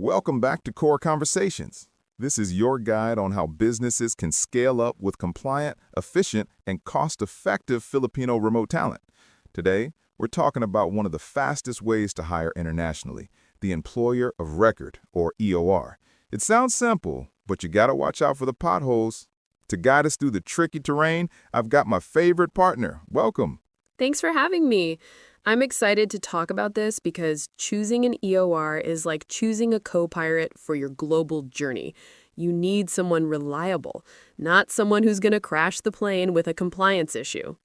Welcome back to Core Conversations. This is your guide on how businesses can scale up with compliant, efficient, and cost-effective Filipino remote talent. Today, we're talking about one of the fastest ways to hire internationally, the Employer of Record, or EOR. It sounds simple, but you gotta watch out for the potholes. To guide us through the tricky terrain, I've got my favorite partner. Welcome. Thanks for having me. I'm excited to talk about this because choosing an EOR is like choosing a co-pilot for your global journey. You need someone reliable, not someone who's going to crash the plane with a compliance issue.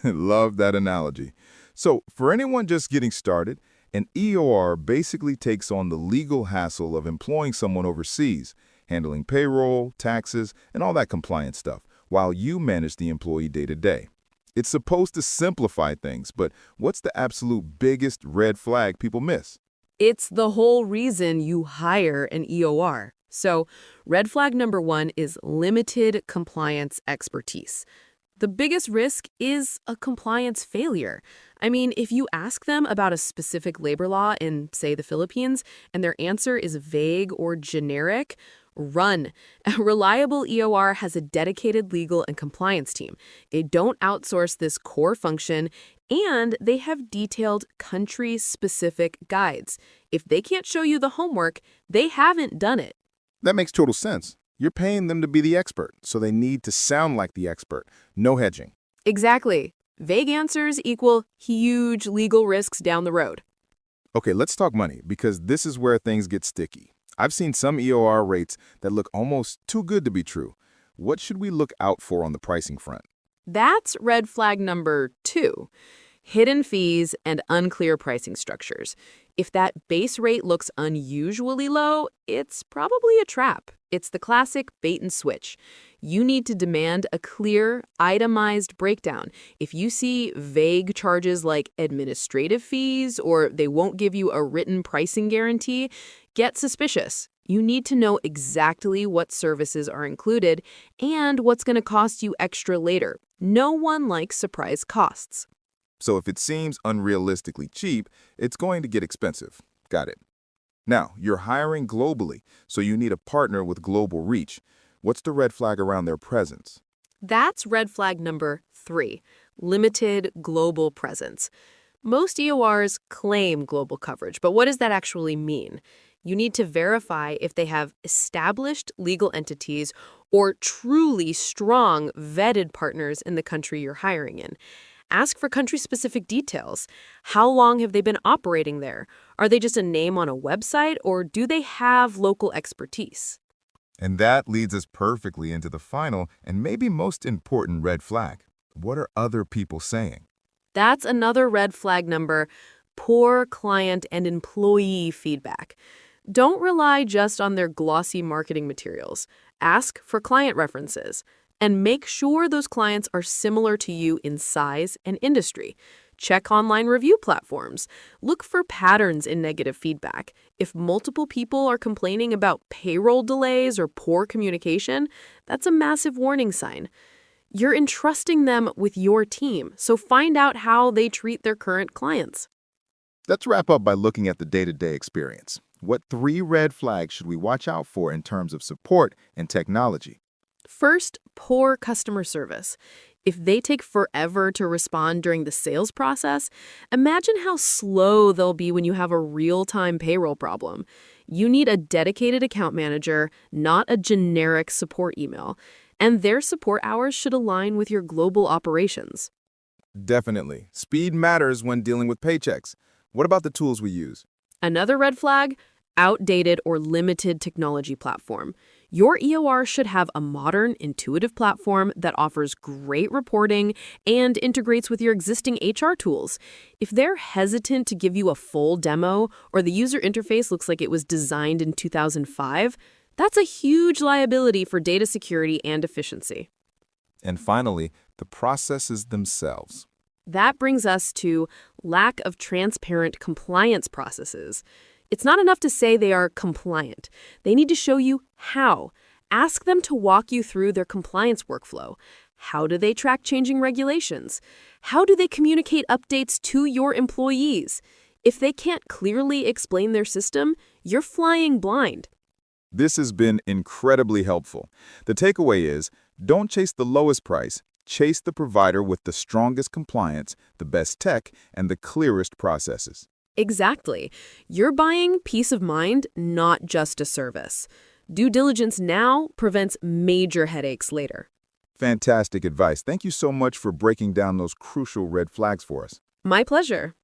Love that analogy. So, for anyone just getting started, an EOR basically takes on the legal hassle of employing someone overseas, handling payroll, taxes, and all that compliance stuff, while you manage the employee day-to-day. It's supposed to simplify things, but what's the absolute biggest red flag people miss? It's the whole reason you hire an EOR. So, red flag number one is limited compliance expertise. The biggest risk is a compliance failure. I mean, if you ask them about a specific labor law in, say, the Philippines, and their answer is vague or generic, run. A reliable EOR has a dedicated legal and compliance team. They don't outsource this core function, and they have detailed country-specific guides. If they can't show you the homework, they haven't done it. That makes total sense. You're paying them to be the expert, so they need to sound like the expert. No hedging. Exactly. Vague answers equal huge legal risks down the road. Okay, let's talk money, because this is where things get sticky. I've seen some EOR rates that look almost too good to be true. What should we look out for on the pricing front? That's red flag number two. Hidden fees and unclear pricing structures. If that base rate looks unusually low, it's probably a trap. It's the classic bait and switch. You need to demand a clear, itemized breakdown. If you see vague charges like administrative fees or they won't give you a written pricing guarantee, get suspicious. You need to know exactly what services are included and what's going to cost you extra later. No one likes surprise costs. So if it seems unrealistically cheap, it's going to get expensive. Got it. Now, you're hiring globally, so you need a partner with global reach. What's the red flag around their presence? That's red flag number three, limited global presence. Most EORs claim global coverage, but what does that actually mean? You need to verify if they have established legal entities or truly strong, vetted partners in the country you're hiring in. Ask for country-specific details. How long have they been operating there? Are they just a name on a website, or do they have local expertise? And that leads us perfectly into the final and maybe most important red flag. What are other people saying? That's another red flag number, poor client and employee feedback. Don't rely just on their glossy marketing materials. Ask for client references. And make sure those clients are similar to you in size and industry. Check online review platforms. Look for patterns in negative feedback. If multiple people are complaining about payroll delays or poor communication, that's a massive warning sign. You're entrusting them with your team, so find out how they treat their current clients. Let's wrap up by looking at the day-to-day experience. What 3 red flags should we watch out for in terms of support and technology? First, poor customer service. If they take forever to respond during the sales process, imagine how slow they'll be when you have a real-time payroll problem. You need a dedicated account manager, not a generic support email. And their support hours should align with your global operations. Definitely. Speed matters when dealing with paychecks. What about the tools we use? Another red flag, outdated or limited technology platform. Your EOR should have a modern, intuitive platform that offers great reporting and integrates with your existing HR tools. If they're hesitant to give you a full demo or the user interface looks like it was designed in 2005, that's a huge liability for data security and efficiency. And finally, the processes themselves. That brings us to lack of transparent compliance processes. It's not enough to say they are compliant. They need to show you how. Ask them to walk you through their compliance workflow. How do they track changing regulations? How do they communicate updates to your employees? If they can't clearly explain their system, you're flying blind. This has been incredibly helpful. The takeaway is, don't chase the lowest price, chase the provider with the strongest compliance, the best tech, and the clearest processes. Exactly. You're buying peace of mind, not just a service. Due diligence now prevents major headaches later. Fantastic advice. Thank you so much for breaking down those crucial red flags for us. My pleasure.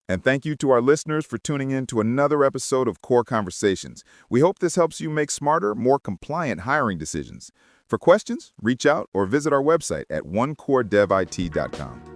And thank you to our listeners for tuning in to another episode of Core Conversations. We hope this helps you make smarter, more compliant hiring decisions. For questions, reach out or visit our website at onecoredevit.com.